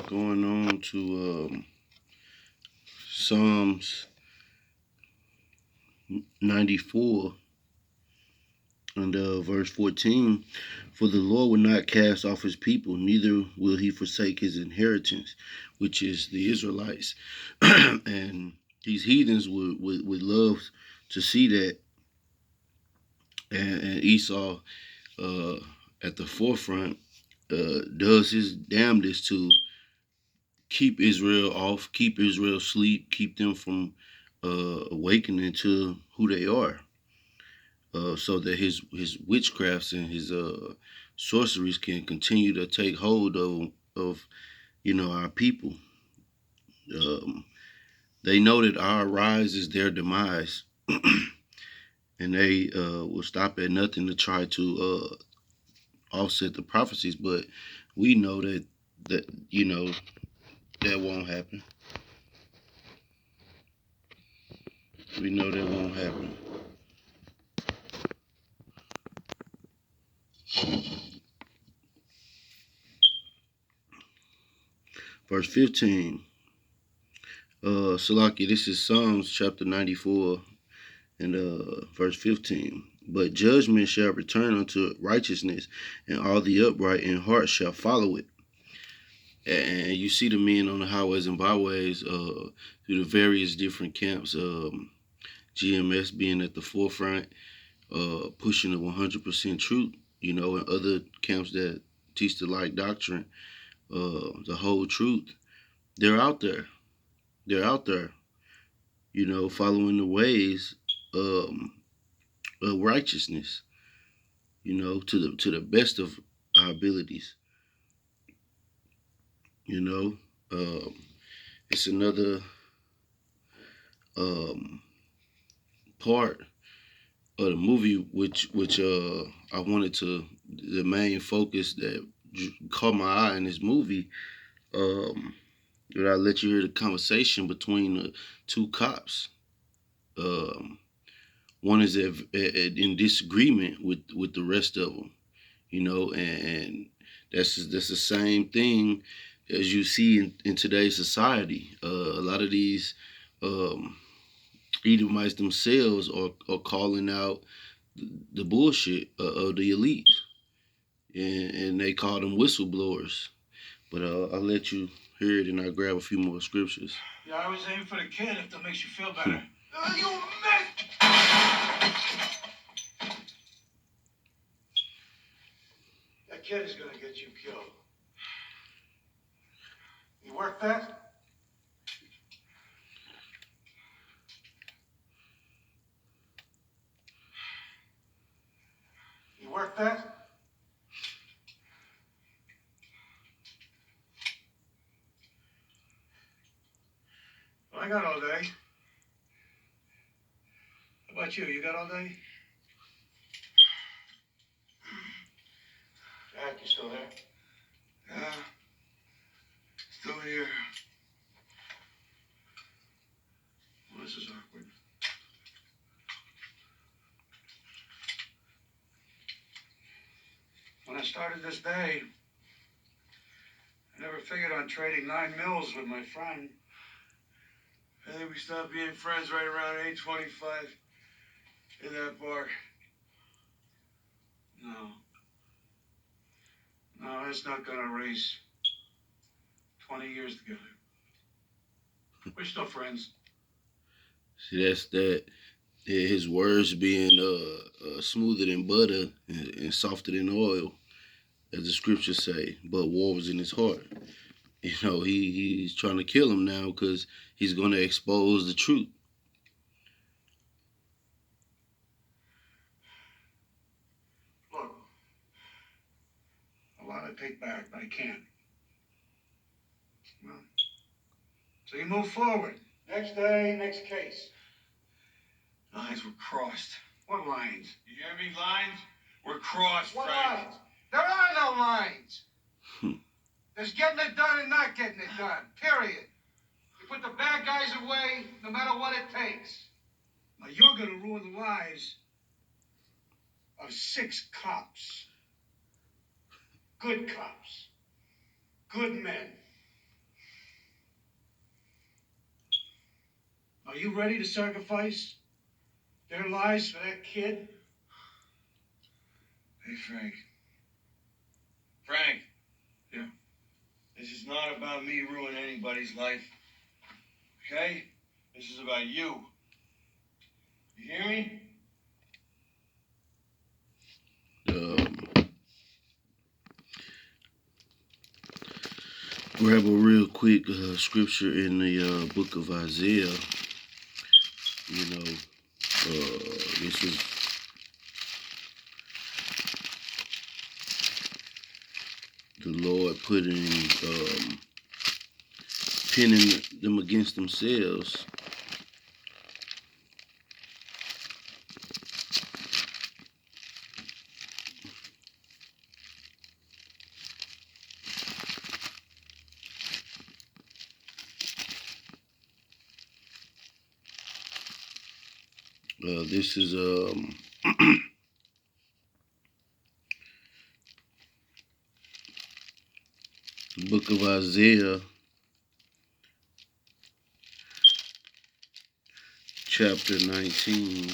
Going on to Psalms 94 and verse 14. For the Lord will not cast off his people, neither will he forsake his inheritance, which is the Israelites. And these heathens would love to see that. And Esau, uh, at the forefront, does his damnedest to keep Israel off, keep Israel asleep, keep them from awakening to who they are, so that his witchcrafts and his sorceries can continue to take hold of our people. Um, they know that our rise is their demise, and they will stop at nothing to try to offset the prophecies. But we know that that won't happen. We know that won't happen. Verse 15. Salaki, this is Psalms chapter 94 and verse 15. But judgment shall return unto righteousness, and all the upright in heart shall follow it. And you see the men on the highways and byways through the various different camps, GMS being at the forefront, pushing the 100% truth, and other camps that teach the like doctrine, the whole truth. They're out there. They're out there, following the ways um, of righteousness, to the best of our abilities. You know, it's another um, part of the movie which I wanted to the main focus that caught my eye in this movie. Um, that I let you hear the conversation between the two cops. Um, One is in disagreement with the rest of them, and that's the same thing as you see in today's society. A lot of these um, Edomites themselves are calling out the bullshit of the elite, and they call them whistleblowers. But I'll let you hear it, and I'll grab a few more scriptures. Yeah, I was aiming for the kid if that makes you feel better. You missed! That kid is gonna get you killed. You work that? You work that? Well, I got all day. How about you? You got all day? Jack, you still there? Yeah, still here. Well, this is awkward. When I started this day, I never figured on trading 9 mils with my friend. I think we stopped being friends right around 8:25 in that bar. No. No, that's not gonna erase 20 years together. We're still friends. See, that's that. His words being smoother than butter and softer than oil, as the scriptures say. But war was in his heart. He's trying to kill him now because he's going to expose the truth. Look, a lot to take back, but I can't. Well, so you move forward. Next day, next case. Lines were crossed. What lines? You hear me? Lines were crossed, What Frank. Lines? There are no lines. There's getting it done and not getting it done. Period. You put the bad guys away, no matter what it takes. Now you're gonna ruin the lives of 6 cops. Good cops. Good men. Are you ready to sacrifice their lives for that kid? Hey, Frank. Frank. Yeah. This is not about me ruining anybody's life. Okay? This is about you. You hear me? Grab a real quick scripture in the book of Isaiah. You know, this is the Lord pinning them against themselves. This is the book of Isaiah, chapter 19.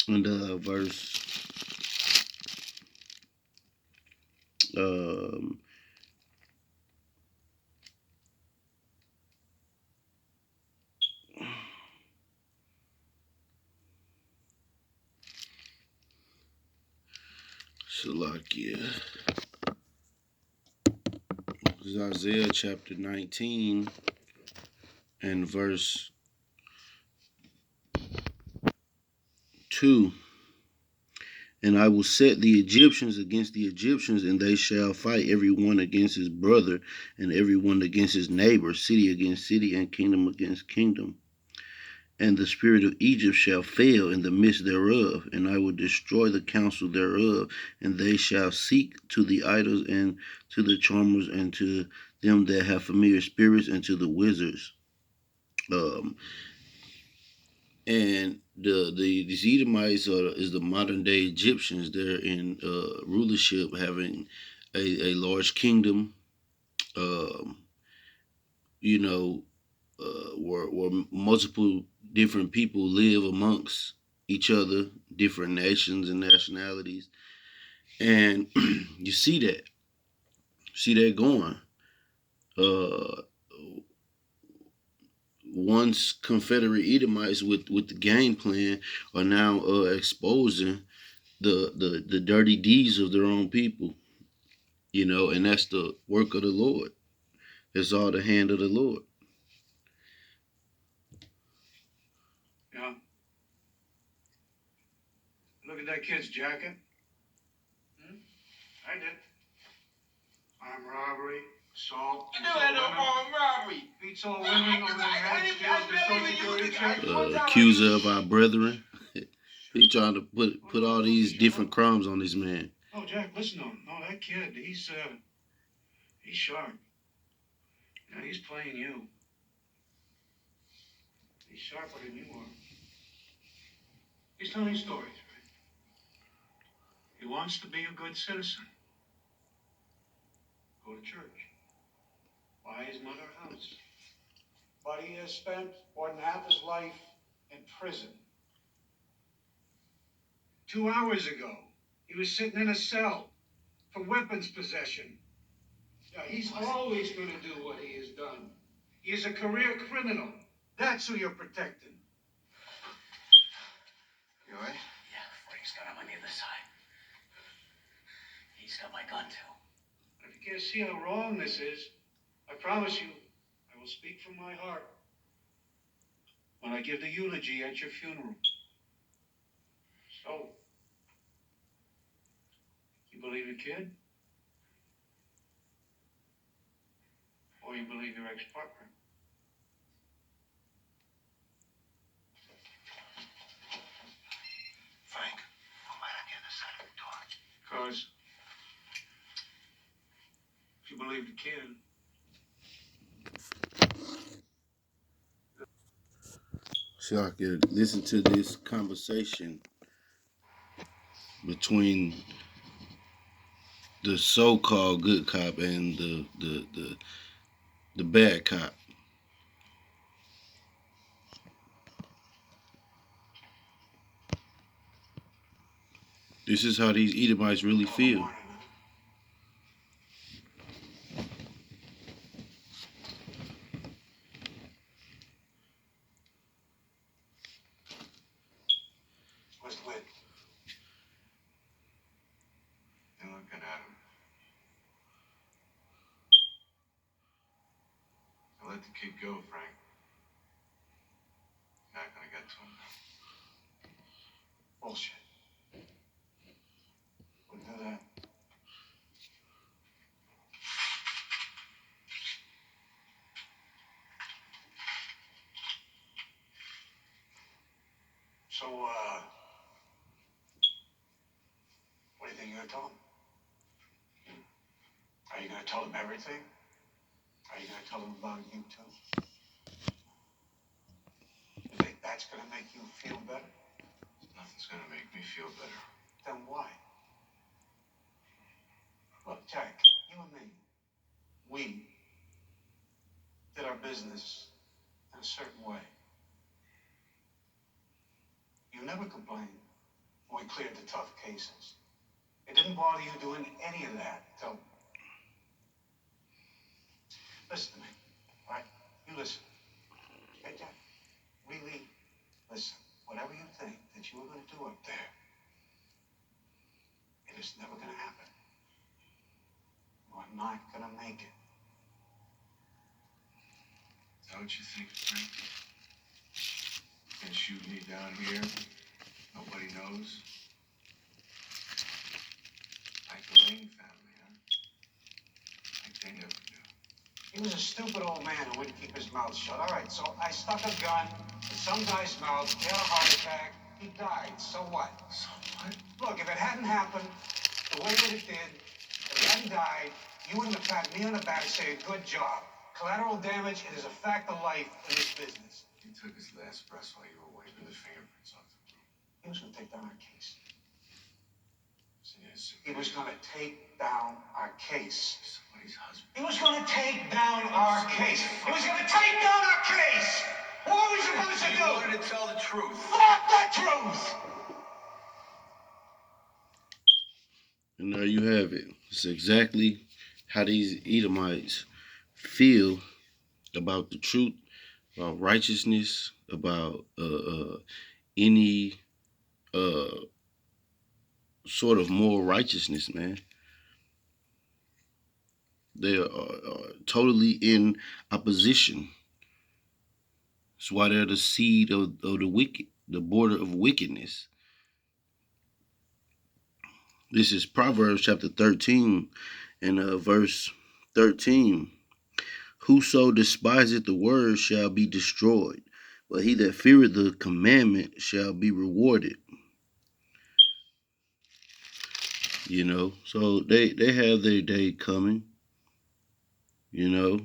And verse 19 and verse 2. And I will set the Egyptians against the Egyptians, and they shall fight every one against his brother, and every one against his neighbor, city against city, and kingdom against kingdom. And the spirit of Egypt shall fail in the midst thereof, and I will destroy the counsel thereof, and they shall seek to the idols, and to the charmers, and to them that have familiar spirits, and to the wizards. And these Edomites is the modern day Egyptians. They're in rulership, having a large kingdom. You know, where multiple different people live amongst each other, different nations and nationalities, and you see that going. Once Confederate Edomites with the game plan are now exposing the dirty deeds of their own people, you know, and that's the work of the Lord. It's all the hand of the Lord. Yeah. Look at that kid's jacket. I did. Armed robbery, assault. You never had no armed robbery. Beats all women on their heads, steals their social security check. Accuser of our brethren. He trying to put all these different crimes on this man. Oh, Jack, listen to him. No, that kid, he's sharp. Yeah, he's playing you. He's sharper than you are. He's telling stories, right? He wants to be a good citizen. Go to church. Buy his mother a house. But he has spent more than half his life in prison. 2 hours ago, he was sitting in a cell for weapons possession. Yeah, he's always going to do what he has done. He is a career criminal. That's who you're protecting. You all right? Yeah, Frank's got him on the other side. He's got my gun, too. If you can't see how wrong this is, I promise you, I will speak from my heart when I give the eulogy at your funeral. So, you believe your kid? Or you believe your ex-partner? Frank, I'm right on the other side of the door. Because if you believe the kid, So I could listen to this conversation between the so-called good cop and the bad cop. This is how these Edomites really feel. Where's Lynn? You're looking at him. Now let the kid go, Frank. You're not gonna get to him now. Bullshit. Wouldn't do that. So, what do you think you're gonna tell him? Are you gonna tell him everything? Are you gonna tell him about you too? You think that's gonna make you feel better? Nothing's gonna make me feel better. Then why? Look, Jack, you and me, we did our business in a certain way. You never complained when we cleared the tough cases. It didn't bother you doing any of that until... Listen to me, all right? You listen. Hey, Jack, really listen. Whatever you think that you were going to do up there, it is never going to happen. You are not going to make it. Is that what you think, Frank? You can shoot me down here. Nobody knows. Like the Lane family, huh? Like they never knew. He was a stupid old man who wouldn't keep his mouth shut. All right, so I stuck a gun in some guy's mouth. He had a heart attack. He died. So what? So what? Look, if it hadn't happened the way that it did, if he hadn't died, you wouldn't have patted me on the back saying, good job. Collateral damage, it is a fact of life in this business. He took his last breath while you were wiping the fingerprints off the room. He was going to take down our case. He was going to take down our case. Somebody's husband. He was going to take down our case. He was going to take down our case. What were we supposed to do? You wanted to tell the truth. Fuck the truth! And there you have it. It's exactly how these Edomites feel about the truth, about righteousness, about any sort of moral righteousness, man. They are totally in opposition. That's why they're the seed of the wicked, the border of wickedness. This is Proverbs chapter 13 and verse 13. Whoso despiseth the word shall be destroyed, but he that feareth the commandment shall be rewarded. You know, so they have their day coming. You know,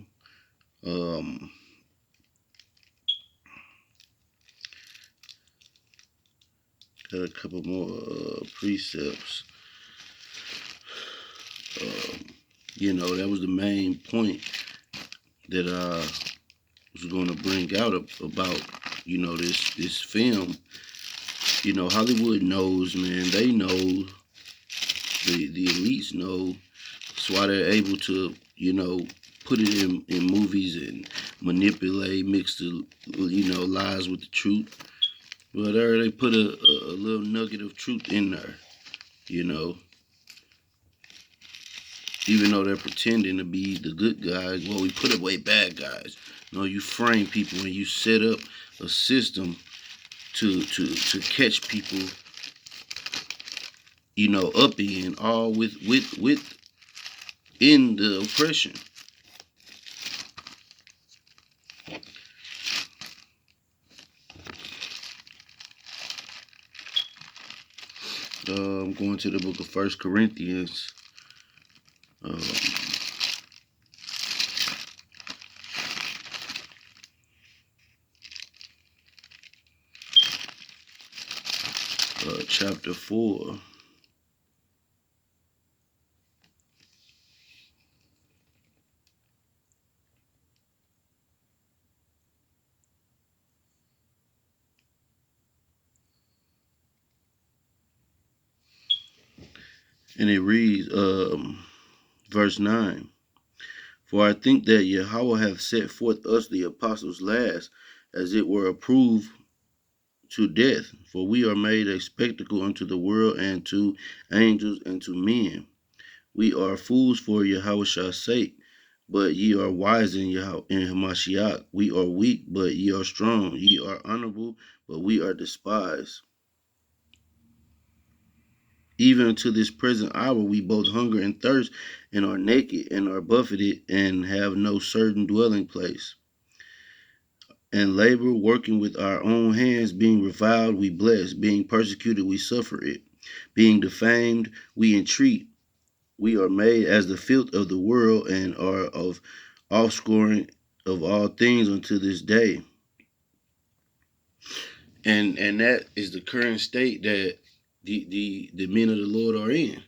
got a couple more precepts. You know, that was the main point that I was going to bring out about, you know, this film. You know, Hollywood knows, man. They know, the elites know. That's why they're able to, you know, put it in movies and manipulate, mix the, you know, lies with the truth. But they put a little nugget of truth in there, you know. Even though they're pretending to be the good guys, well, we put away bad guys. No, you frame people and you set up a system to catch people, you know, up in all with in the oppression. I'm going to the book of 1 Corinthians. Chapter 4. And it reads, verse 9. For I think that Yahweh hath set forth us the apostles last, as it were approved to death. For we are made a spectacle unto the world, and to angels, and to men. We are fools for Yahweh's sake, but ye are wise in Hamashiach. We are weak, but ye are strong. Ye are honorable, but we are despised. Even unto this present hour we both hunger and thirst, and are naked, and are buffeted, and have no certain dwelling place. And labor, working with our own hands, being reviled, we bless, being persecuted, we suffer it, being defamed, we entreat. We are made as the filth of the world, and are of offscouring of all things unto this day. And that is the current state that the men of the Lord are in,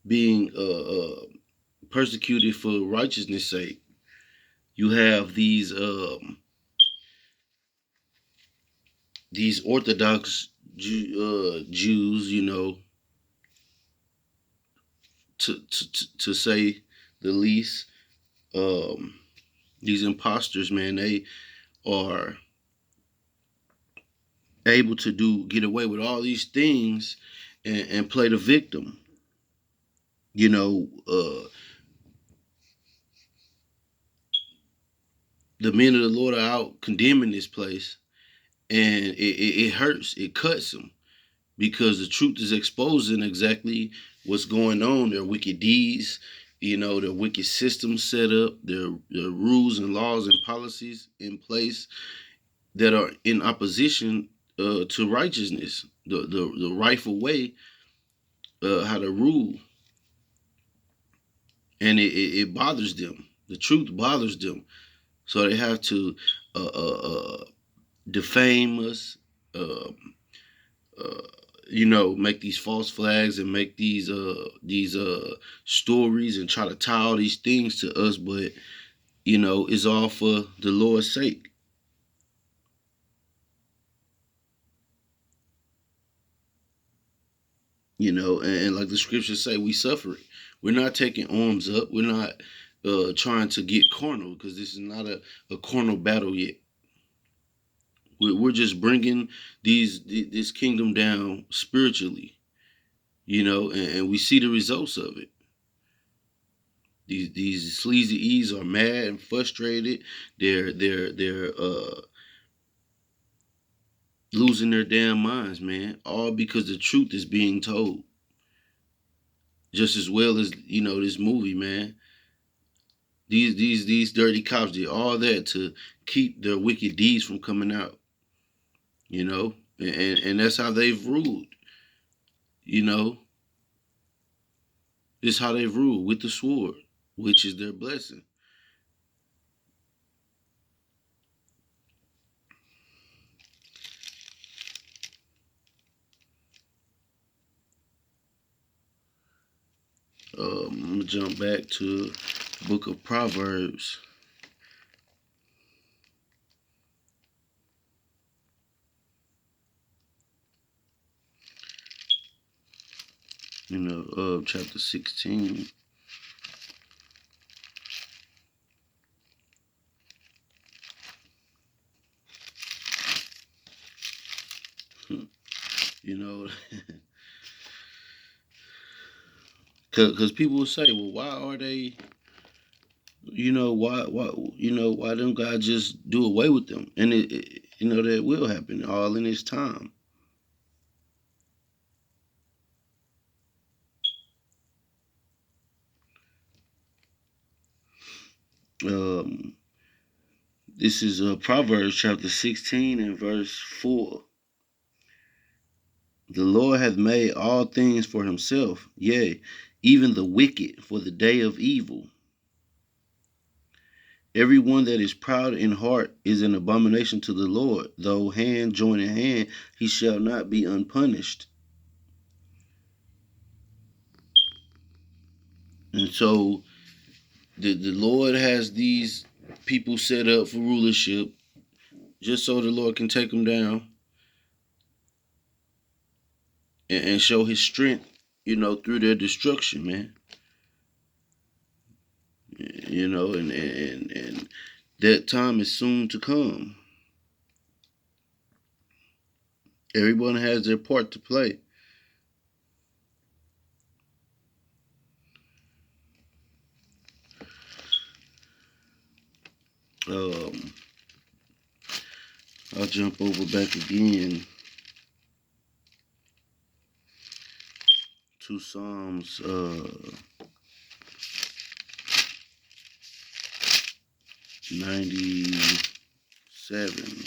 being persecuted for righteousness' sake. You have these Orthodox Jews, to say the least. These imposters, man, they are able to get away with all these things and play the victim. The men of the Lord are out condemning this place, and it hurts, it cuts them, because the truth is exposing exactly what's going on, their wicked deeds, their wicked systems set up, their rules and laws and policies in place that are in opposition to righteousness, the rightful way how to rule. And it bothers them. The truth bothers them. So they have to defame us, uh, make these false flags and make these stories and try to tie all these things to us, but it's all for the Lord's sake. And like the scriptures say, we suffer it. We're not taking arms up. We're not trying to get carnal, because this is not a carnal battle yet. We're just bringing this kingdom down spiritually, and we see the results of it. These sleazy E's are mad and frustrated. They're losing their damn minds, man. All because the truth is being told. Just as well as this movie, man. These dirty cops did all that to keep their wicked deeds from coming out. And that's how they've ruled. This is how they've ruled, with the sword, which is their blessing. I'm gonna jump back to the book of Proverbs. Chapter 16. Because people will say, well, why are they, why don't God just do away with them? And that will happen all in His time. This is Proverbs chapter 16 and verse 4. The Lord hath made all things for Himself, yea, even the wicked for the day of evil. Every one that is proud in heart is an abomination to the Lord. Though hand join in hand, he shall not be unpunished. And so the Lord has these people set up for rulership, just so the Lord can take them down and show His strength through their destruction, man. And that time is soon to come. Everyone has their part to play. Um, I'll jump over back again to Psalms 97.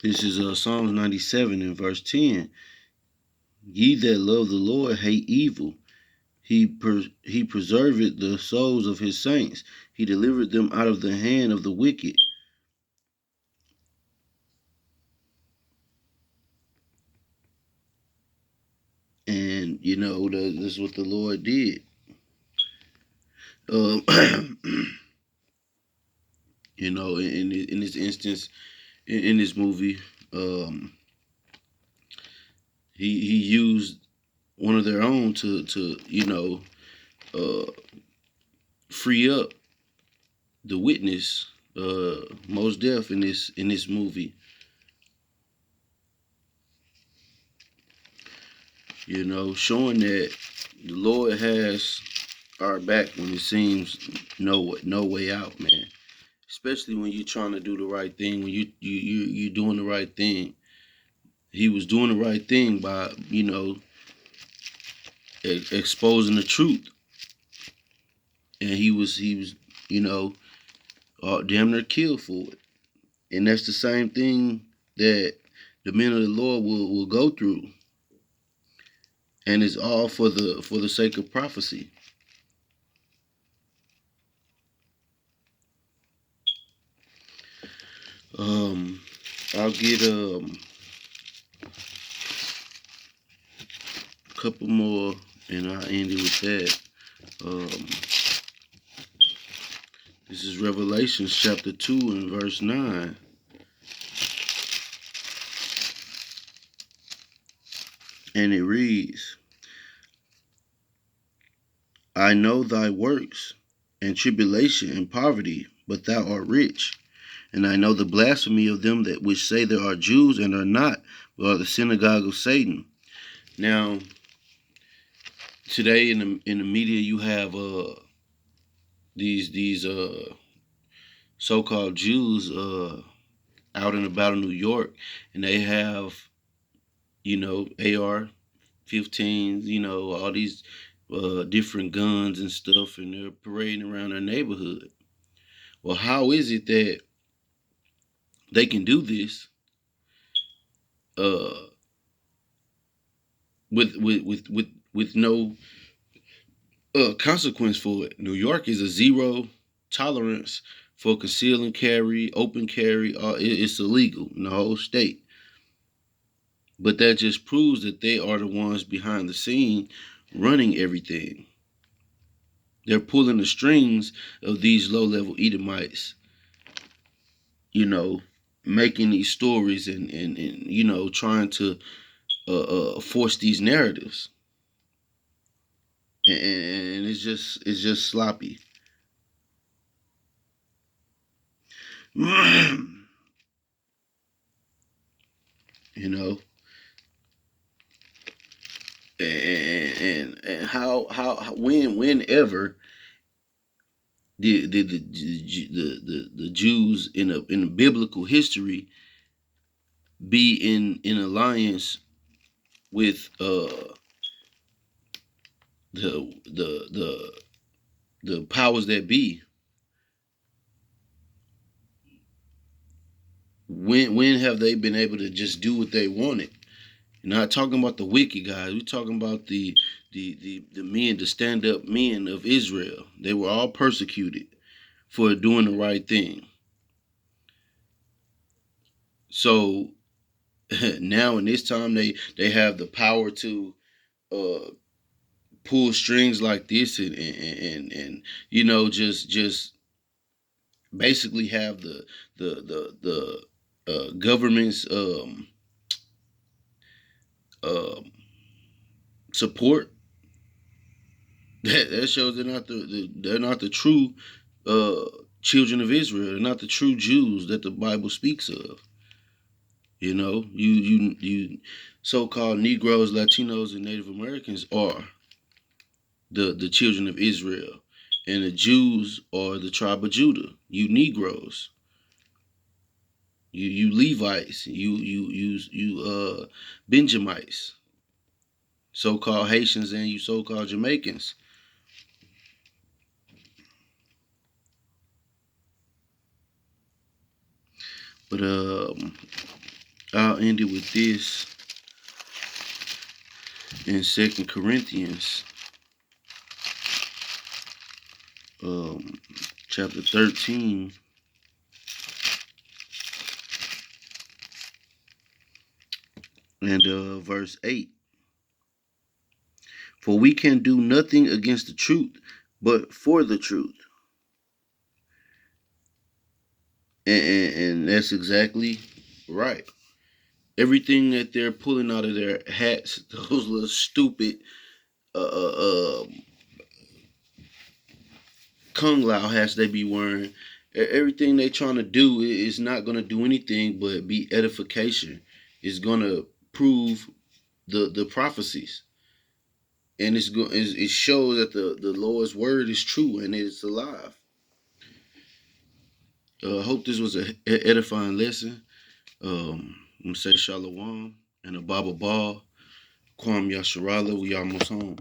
This is Psalms 97 and verse 10. Ye that love the Lord hate evil. He preserveth the souls of his saints. He delivered them out of the hand of the wicked. And, this is what the Lord did. In this instance, in this movie, he used one of their own to free up the witness, Mos Def, in this movie. Showing that the Lord has our back when it seems no way out, man. Especially when you're trying to do the right thing, when you're doing the right thing. He was doing the right thing by exposing the truth, and he was damn near killed for it. And that's the same thing that the men of the Lord will go through, and it's all for the sake of prophecy. I'll get a couple more, and I'll end it with that. This is Revelation chapter 2 and verse 9. And it reads, I know thy works, and tribulation and poverty, but thou art rich. And I know the blasphemy of them that which say they are Jews and are not, but are the synagogue of Satan. Now, today in the media, you have these so-called Jews out and about in New York, and they have AR-15s, all these different guns and stuff, and they're parading around their neighborhood. Well, how is it that they can do this with no consequence for it? New York is a zero tolerance for conceal and carry, open carry. It's illegal in the whole state. But that just proves that they are the ones behind the scene running everything. They're pulling the strings of these low-level Edomites, making these stories and trying to force these narratives. And it's just sloppy. And how whenever the Jews in biblical history be in alliance with the powers that be? When have they been able to just do what they wanted? You're not talking about the wicked guys. We're talking about the men, the stand-up men of Israel. They were all persecuted for doing the right thing. So now in this time they have the power to pull strings like this and just basically have the government's um support. That shows they're not the true uh children of Israel. They're not the true Jews that the Bible speaks of. You so-called Negroes, Latinos, and Native Americans are the children of Israel, and the Jews are the tribe of Judah. You Negroes, you Levites, you Benjamites, so-called Haitians, and you so-called Jamaicans. But I'll end it with this in Second Corinthians, chapter 13. And verse 8. For we can do nothing against the truth, but for the truth. And that's exactly right. Everything that they're pulling out of their hats, those little stupid kung lao hats they be wearing, everything they trying to do is not going to do anything but be edification. It's going to prove the prophecies. And it shows that the Lord's word is true and it's alive. I hope this was an edifying lesson. I'm going to say Shalom and a Baba Ball. Kwam Yasharala. We almost home.